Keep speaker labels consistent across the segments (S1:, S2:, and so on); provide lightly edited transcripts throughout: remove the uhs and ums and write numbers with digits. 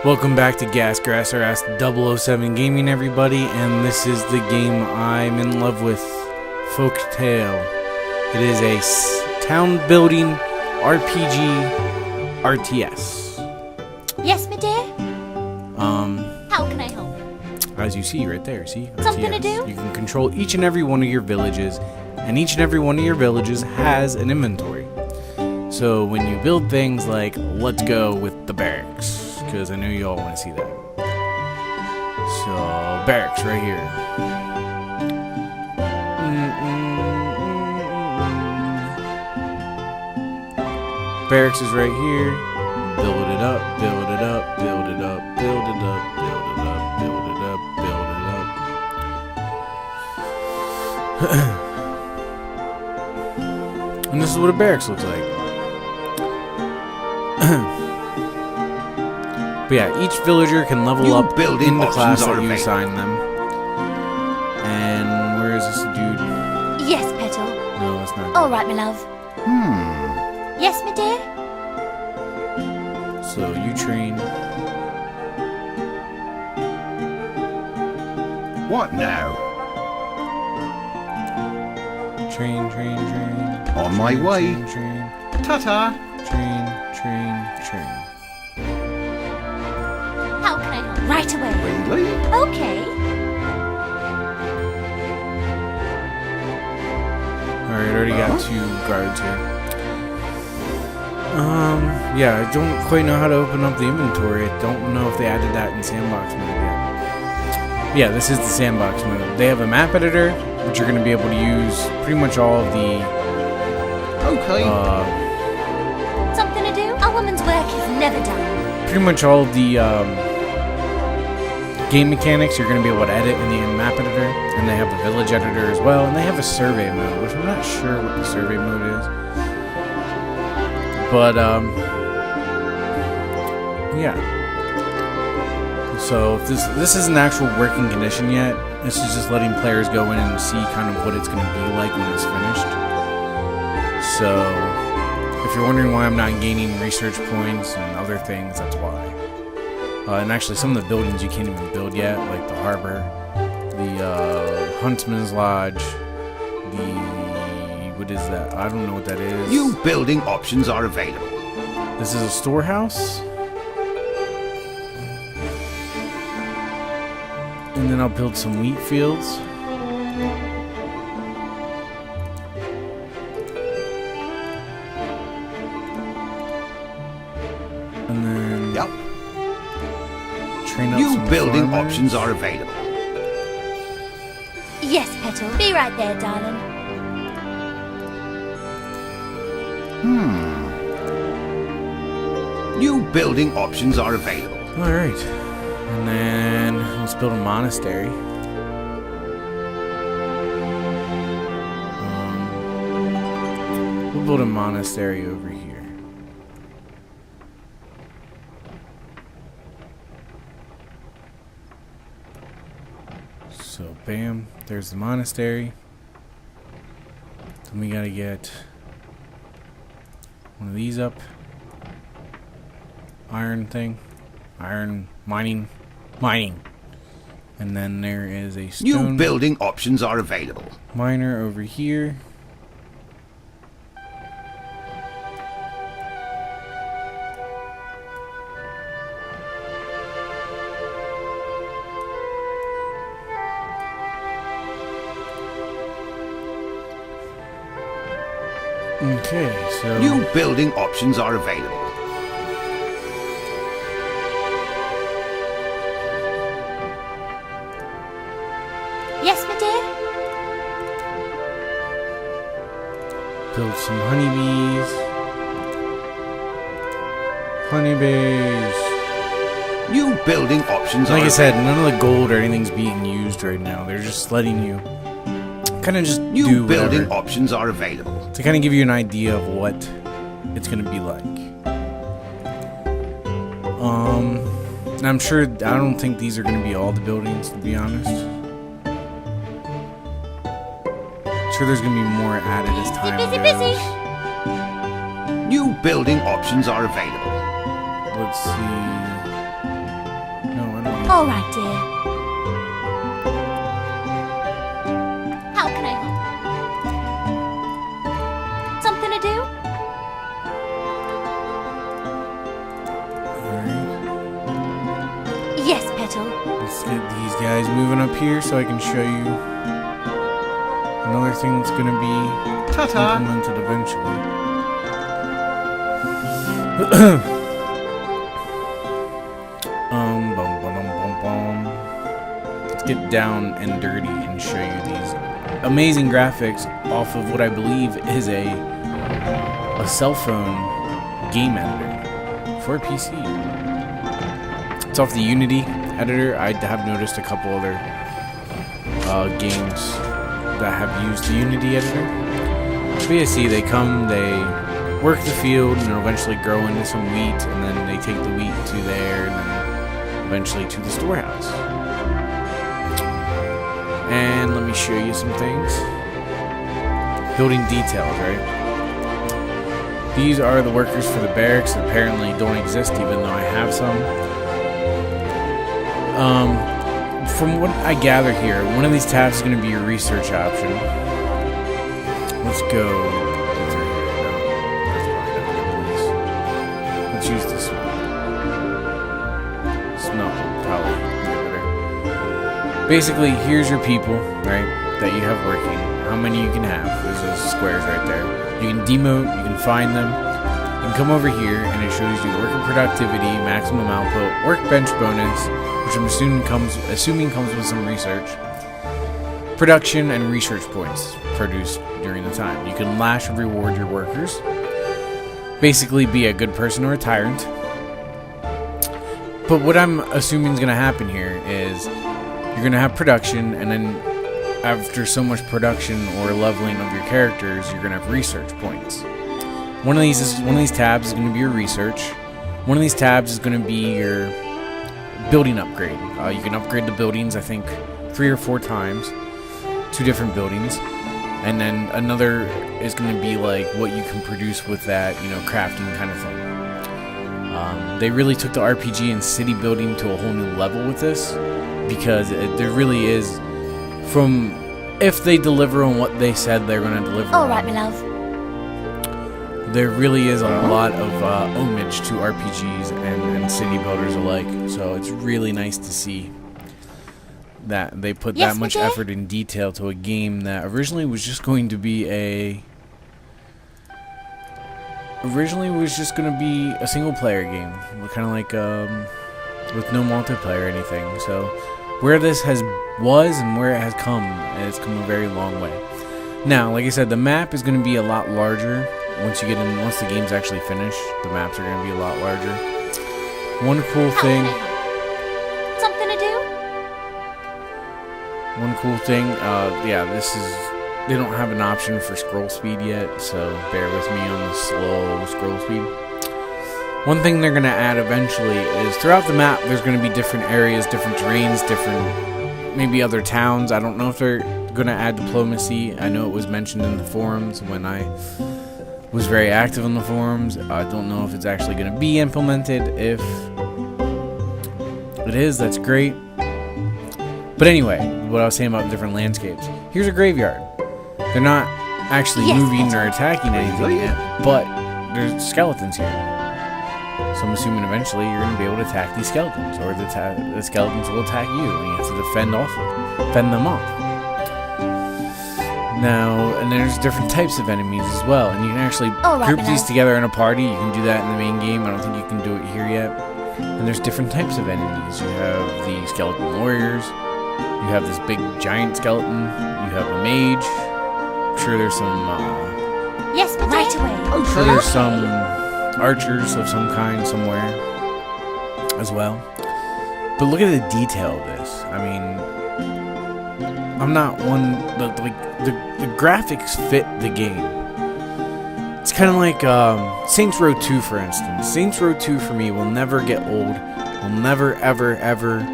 S1: Welcome back to Gasgrass or Ask 007 Gaming, everybody, and this is the game I'm in love with, Folktale. It is a town-building RPG RTS.
S2: Yes, my dear? How can I help?
S1: As you see right there, see?
S2: Something
S1: RTS.
S2: to do?
S1: You can control each and every one of your villages, and each and every one of your villages has an inventory. So when you build things like, let's go with the barracks, because I know you all want to see that. So, barracks right here. Barracks is right here. Build it up, build it up, build it up, build it up, build it up, build it up, build it up. And this is what a barracks looks like. But yeah, each villager can level up in the class that you assign them. And where is this dude?
S2: Yes, Petal.
S1: No, that's not.
S2: All right, my love. Yes, my dear?
S1: So you train.
S3: What now?
S1: Train.
S3: On my way.
S1: Train.
S3: Ta-ta.
S1: Train.
S2: How can I help? Right away.
S3: Really?
S2: Okay.
S1: Alright, I already got 2 guards here. Yeah, I don't quite know how to open up the inventory. I don't know if they added that in sandbox mode yet. Yeah, this is the sandbox mode. They have a map editor, which you're going to be able to use pretty much all of the
S3: Okay.
S2: Something to do? A woman's work is never done.
S1: pretty much all of the game mechanics you're going to be able to edit in the map editor, and they have the village editor as well, and they have a survey mode, which I'm not sure what the survey mode is. But yeah. So if this isn't actual working condition yet. This is just letting players go in and see kind of what it's going to be like when it's finished. So if you're wondering why I'm not gaining research points and other things, that's why. And actually, some of the buildings you can't even build yet, like the harbor, the Huntsman's Lodge, what is that? I don't know what that is.
S3: New building options are available.
S1: This is a storehouse. And then I'll build some wheat fields. And then train up
S3: New
S1: some
S3: building
S1: farmers.
S3: options are available.
S2: Yes, Petal. Be right there, darling.
S3: New building options are available.
S1: Alright. And then let's build a monastery. We'll build a monastery over here. So, bam, there's the monastery. Then we gotta get one of these up. Iron thing. Iron mining. And then there is a stone
S3: New building options are available.
S1: miner over here. Okay, so
S3: New building options are available.
S2: Yes, my dear?
S1: build some honeybees. Honeybees.
S3: New building options
S1: Like
S3: are
S1: I said, none of the gold or anything's being used right now. They're just letting you kind of just
S3: New
S1: do
S3: building
S1: whatever
S3: options are available.
S1: to kind of give you an idea of what it's going to be like. And I'm sure, I don't think these are going to be all the buildings, to be honest. Sure there's going to be more added as time
S2: Busy.
S1: goes.
S3: New building options are available.
S1: Let's see.
S2: All right, dear. How can I help? Something to do?
S1: Alright.
S2: Yes, Petal.
S1: Let's get these guys moving up here so I can show you another thing that's going to be
S3: Ta-ta.
S1: implemented eventually. Let's get down and dirty and show you these amazing graphics off of what I believe is a cell phone game editor for PC. It's off the Unity editor. I have noticed a couple other games that have used the Unity editor. But you see, they come, they work the field, and eventually grow into some wheat, and then they take the wheat to there, and then eventually to the storehouse. And let me show you some things. Building details, right? These are the workers for the barracks that apparently don't exist, even though I have some. From what I gather here, one of these tabs is going to be your research option. Let's go. Let's use this one. No, probably better. Basically, here's your people, right, that you have working. How many you can have. There's those squares right there. You can demote, you can find them. You can come over here, and it shows you worker productivity, maximum output, workbench bonus, which I'm assuming comes with some research, production, and research points produced during the time. You can lash and reward your workers. Basically, be a good person or a tyrant. But what I'm assuming is going to happen here is you're going to have production, and then after so much production or leveling of your characters, you're going to have research points. One of these tabs is going to be your research. One of these tabs is going to be your building upgrade. You can upgrade the buildings, I think, 3 or 4 times, 2 different buildings, and then another is going to be like what you can produce with that, crafting kind of thing. They really took the RPG and city building to a whole new level with this, because there really is, if they deliver on what they said they're going to deliver
S2: All right, my love.
S1: there really is a lot of homage to RPGs and city builders alike. So it's really nice to see that they put that much effort and detail to a game that originally was just going to be a single player game, kind of like with no multiplayer or anything. So where this was and where it has come a very long way. Now, like I said, the map is going to be a lot larger once the game's actually finished. The maps are going to be a lot larger. One cool thing.
S2: Something to do?
S1: One cool thing. They don't have an option for scroll speed yet, so bear with me on the slow scroll speed. One thing they're going to add eventually is throughout the map, there's going to be different areas, different terrains, different maybe other towns. I don't know if they're going to add diplomacy. I know it was mentioned in the forums when I was very active on the forums. I don't know if it's actually going to be implemented. If it is, that's great. But anyway, what I was saying about the different landscapes. Here's a graveyard. They're not actually moving or attacking anything yet, but there's skeletons here. So I'm assuming eventually you're going to be able to attack these skeletons, or the skeletons will attack you, and you have to fend them off. Now, and there's different types of enemies as well, and you can actually group these together in a party. You can do that in the main game. I don't think you can do it here yet. And there's different types of enemies. You have the skeleton warriors. You have this big giant skeleton. You have a mage. I'm sure there's some.
S2: Yes, but right away.
S1: I'm sure there's some archers of some kind somewhere as well. But look at the detail of this. I mean, I'm not one. The graphics fit the game. It's kind of like Saints Row 2, for instance. Saints Row 2 for me will never get old. Will never, ever, ever.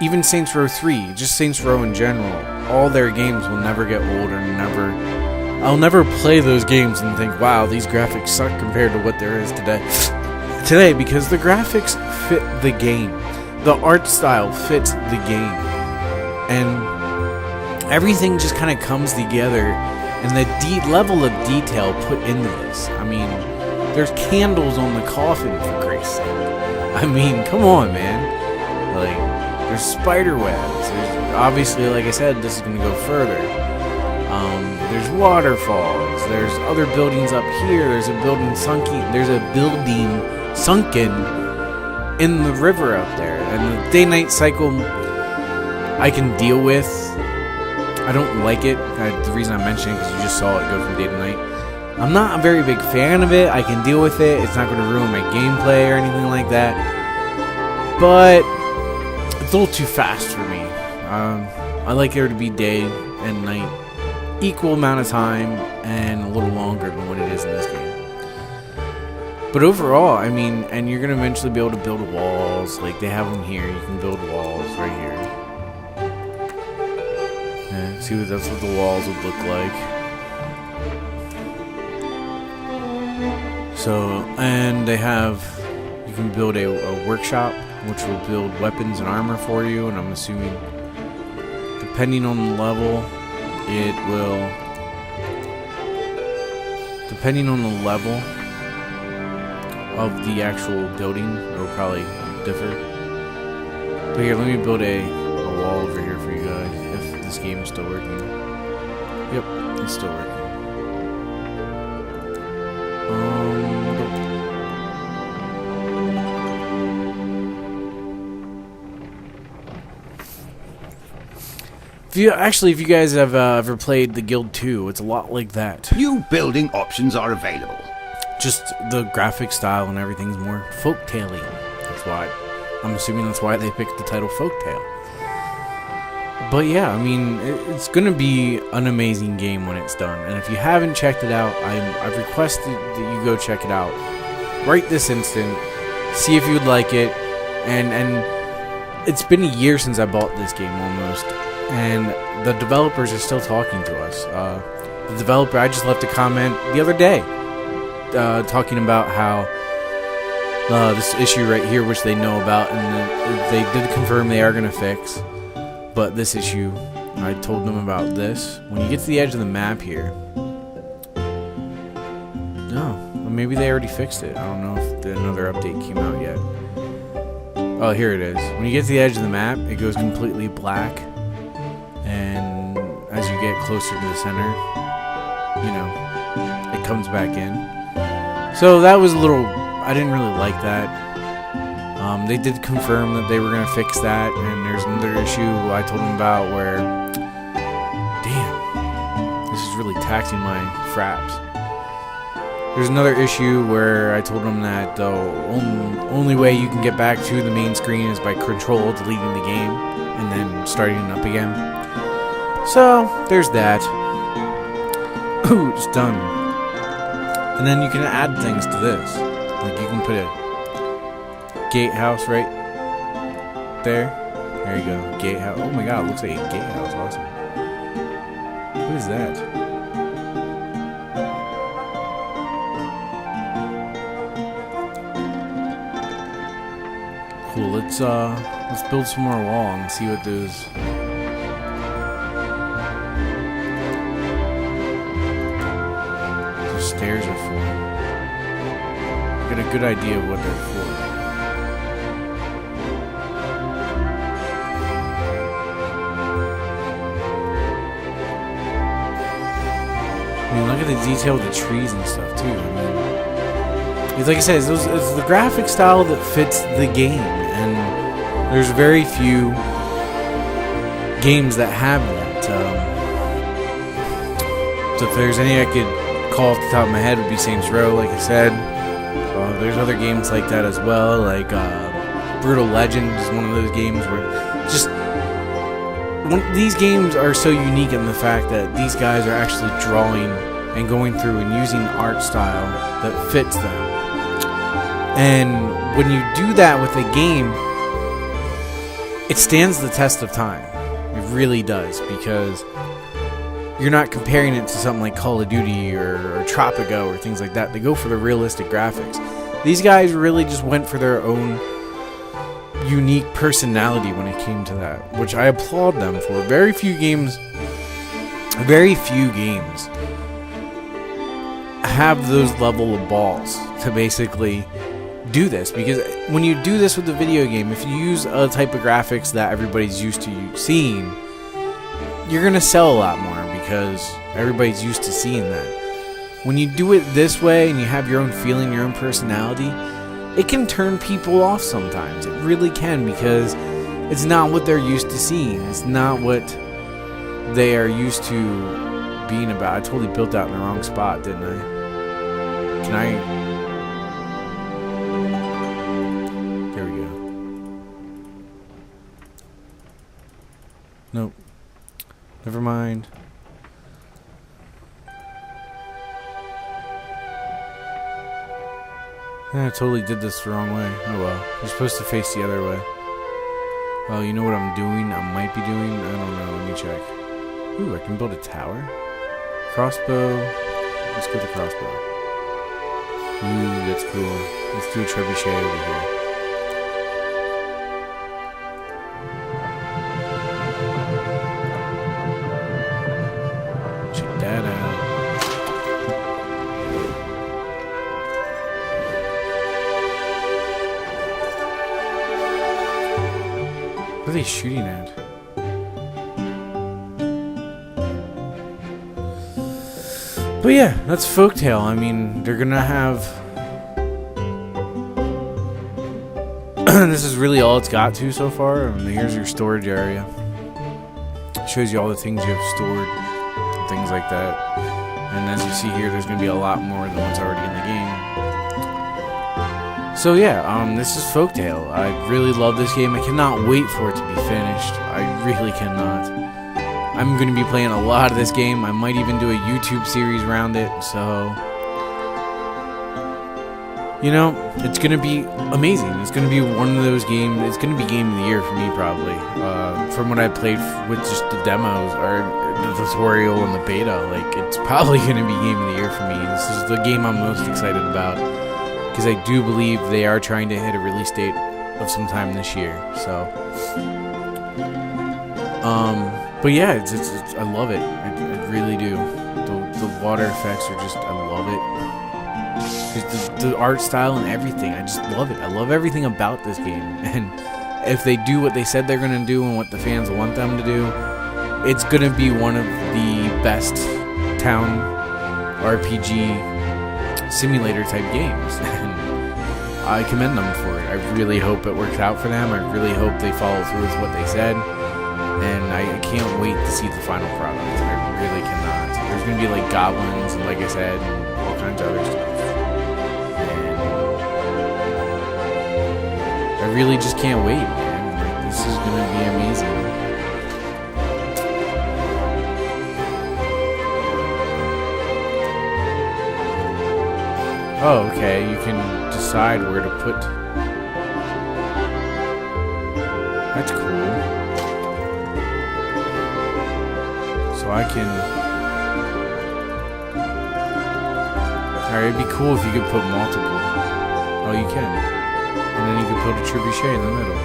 S1: Even Saints Row 3, just Saints Row in general. All their games will never get old, or never. I'll never play those games and think, wow, these graphics suck compared to what there is today. Because the graphics fit the game. the art style fits the game, and everything just kind of comes together, and the level of detail put into this. I mean, there's candles on the coffin, for Christ's sake. I mean, come on, man. Like, there's spider webs. There's, obviously, like I said, this is going to go further. There's waterfalls. There's other buildings up here. There's a building sunken in the river up there. And the day-night cycle, I can deal with. I don't like it. The reason I'm mentioning it is because you just saw it go from day to night. I'm not a very big fan of it. I can deal with it. It's not going to ruin my gameplay or anything like that. But it's a little too fast for me. I like there to be day and night, equal amount of time, and a little longer than what it is in this game. But overall, I mean, and you're going to eventually be able to build walls. Like they have them here. You can build walls right here. Yeah, see what that's what the walls would look like. So, and they have, you can build a workshop which will build weapons and armor for you, and I'm assuming depending on the level of the actual building, it will probably differ. But here, let me build a wall over here for you guys, if this game is still working. Yep, it's still working. If you guys have ever played the Guild 2, it's a lot like that.
S3: New building options are available.
S1: Just the graphic style and everything's more folktale-y. That's why. I'm assuming that's why they picked the title Folktale. But yeah, I mean, it's going to be an amazing game when it's done. And if you haven't checked it out, I've requested that you go check it out right this instant. See if you'd like it. And it's been a year since I bought this game almost. And the developers are still talking to us. The developer, I just left a comment the other day talking about how this issue right here, which they know about, and they did confirm they are going to fix. But this issue, I told them about this. When you get to the edge of the map here, no, maybe they already fixed it. I don't know if another update came out yet. Oh, here it is. When you get to the edge of the map, it goes completely black. And as you get closer to the center, you know, it comes back in. So that was a little, I didn't really like that. They did confirm that they were going to fix that, and there's another issue I told them about where, damn, this is really taxing my fraps. There's another issue where I told them that the only way you can get back to the main screen is by control deleting the game and then starting it up again. So, there's that. Ooh, it's done. And then you can add things to this. Like you can put a gatehouse right there. There you go. Gatehouse. Oh my god, it looks like a gatehouse. Awesome. What is that? Cool. Let's build some more wall and see what those stairs are for. Get a good idea of what they're for. I mean, look at the detail of the trees and stuff too. I mean, it's like I said, it's the graphic style that fits the game, and there's very few games that have that. So if there's any I could call off the top of my head, would be Saints Row, like I said. There's other games like that as well, like Brutal Legend is one of those games where just these games are so unique in the fact that these guys are actually drawing and going through and using art style that fits them. And when you do that with a game, it stands the test of time. It really does, because you're not comparing it to something like Call of Duty or Tropico or things like that. They go for the realistic graphics. These guys really just went for their own unique personality when it came to that, which I applaud them for. Very few games have those level of balls to basically do this, because when you do this with a video game, if you use a type of graphics that everybody's used to seeing, you're gonna sell a lot more because everybody's used to seeing that. When you do it this way and you have your own feeling, your own personality, it can turn people off sometimes. It really can, because it's not what they're used to seeing. It's not what they are used to being about. I totally built that in the wrong spot, didn't I? Can I... There we go. Nope. Never mind. I totally did this the wrong way. Oh well. You're supposed to face the other way. Oh, you know what I'm doing? I might be doing? I don't know. Let me check. Ooh, I can build a tower. Crossbow. Let's go with the crossbow. Ooh, that's cool. Let's do a trebuchet over here. Check that out. What are they shooting at? But yeah, that's Folktale. I mean, they're gonna have... This is really all it's got to so far. And here's your storage area. It shows you all the things you have stored, and things like that. And as you see here, there's gonna be a lot more than what's already in the game. So yeah, this is Folktale. I really love this game. I cannot wait for it to be finished. I really cannot. I'm going to be playing a lot of this game. I might even do a YouTube series around it. So, you know, it's going to be amazing. It's going to be one of those games. It's going to be game of the year for me, probably. From what I played with just the demos or the tutorial and the beta, like, it's probably going to be game of the year for me. This is the game I'm most excited about, because I do believe they are trying to hit a release date of sometime this year. So, but yeah, it's I love it. I really do. The water effects are just, I love it. Just the art style and everything, I just love it. I love everything about this game. And if they do what they said they're gonna do and what the fans want them to do, it's gonna be one of the best town RPG simulator type games. And I commend them for it. I really hope it works out for them. I really hope they follow through with what they said. And I can't wait to see the final product. I really cannot. There's going to be like goblins and, like I said, and all kinds of other stuff. And I really just can't wait, man. Like, this is going to be amazing. Oh, okay. You can decide where to put. That's cool. So I can... Alright, it'd be cool if you could put multiple. Oh, you can. And then you could put a trebuchet in the middle.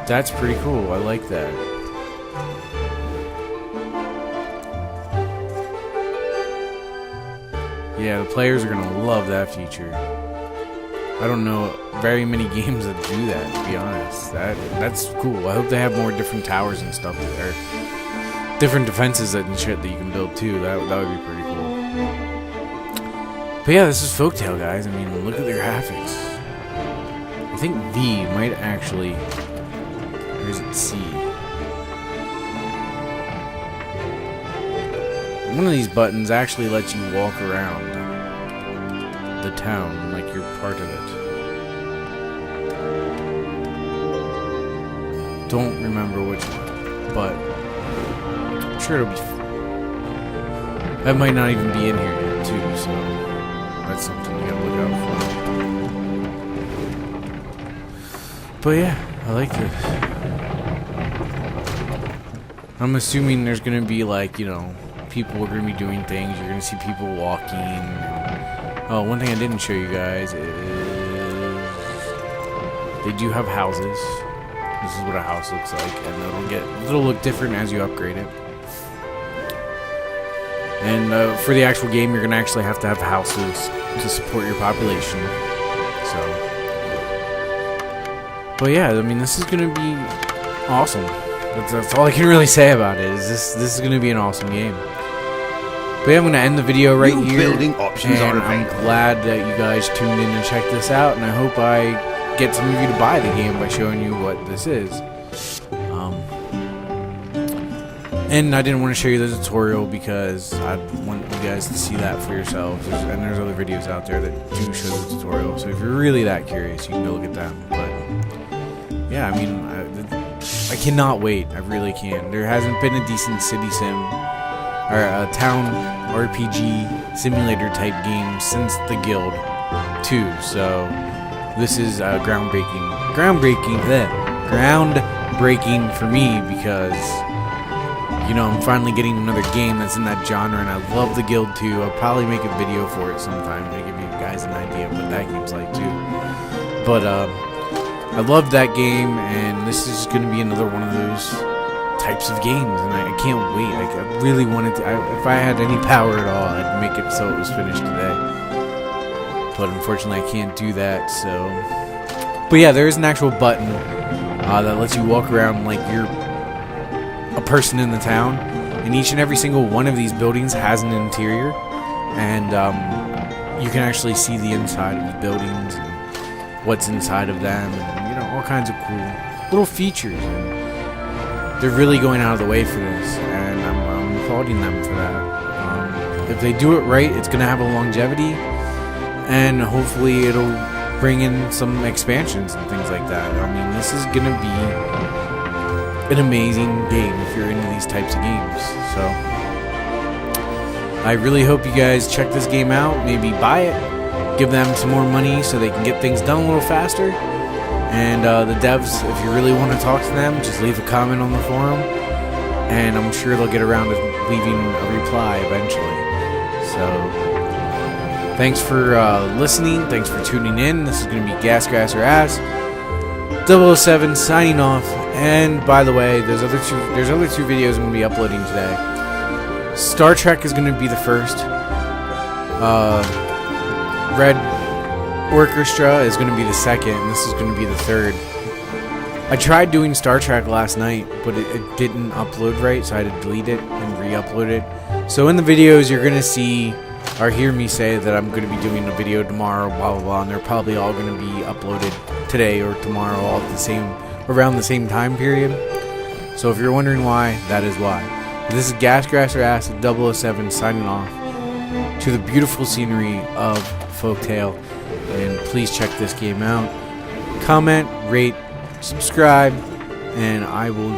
S1: That's pretty cool. I like that. Yeah, the players are going to love that feature. I don't know very many games that do that, to be honest. That's cool. I hope they have more different towers and stuff there. Different defenses and shit that you can build too. That would be pretty cool. But yeah, this is Folktale, guys. I mean, look at the graphics. I think V might actually... Or is it C? One of these buttons actually lets you walk around the town like you're part of it. Don't remember which one, but I'm sure it'll be... That might not even be in here yet, too, so that's something you gotta look out for. But yeah, I like this. I'm assuming there's gonna be, like, you know, people are gonna be doing things. You're gonna see people walking. Oh, one thing I didn't show you guys is They do have houses. This is what a house looks like, and it'll look different as you upgrade it. And for the actual game, you're gonna actually have to have houses to support your population. So, but yeah, I mean, this is gonna be awesome. That's all I can really say about it. Is this is gonna be an awesome game. But yeah, I'm gonna end the video right
S3: New
S1: here.
S3: building options
S1: and
S3: are
S1: I'm
S3: available.
S1: glad that you guys tuned in and checked this out, and I hope I get some of you to buy the game by showing you what this is. And I didn't want to show you the tutorial because I want you guys to see that for yourselves. And there's other videos out there that do show the tutorial. So if you're really that curious, you can go look at them. But yeah, I mean, I cannot wait. I really can. There hasn't been a decent city sim or a town RPG simulator type game since the Guild 2. So this is groundbreaking for me because, you know, I'm finally getting another game that's in that genre, and I love the Guild 2. I'll probably make a video for it sometime to give you guys an idea of what that game's like too. But I loved that game, and this is going to be another one of those types of games, and I can't wait. I really wanted to. If I had any power at all, I'd make it so it was finished today. But unfortunately, I can't do that. So, but yeah, there is an actual button that lets you walk around like you're a person in the town, and each and every single one of these buildings has an interior, and you can actually see the inside of the buildings and what's inside of them, and you know, all kinds of cool little features. And they're really going out of the way for this, and I'm applauding them for that. If they do it right, it's gonna have a longevity, and hopefully it'll bring in some expansions and things like that. I mean, this is gonna be an amazing game if you're into these types of games. So I really hope you guys check this game out, maybe buy it, give them some more money so they can get things done a little faster. And the devs, if you really want to talk to them, just leave a comment on the forum, and I'm sure they'll get around to leaving a reply eventually. So thanks for listening, thanks for tuning in. This is going to be Gas, Grass, or Ass 007 signing off. And by the way, there's other two videos I'm going to be uploading today. Star Trek is going to be the first. Red Orchestra is going to be the second, and this is going to be the third. I tried doing Star Trek last night, but it didn't upload right, so I had to delete it and re-upload it. So in the videos, you're going to see or hear me say that I'm going to be doing a video tomorrow, blah blah blah, and they're probably all going to be uploaded today or tomorrow, all at around the same time period. So if you're wondering why, that is why. But this is Gas, Grass, or Ass 007 signing off to the beautiful scenery of Folktale. And please check this game out. Comment, rate, subscribe, and I will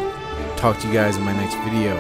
S1: talk to you guys in my next video.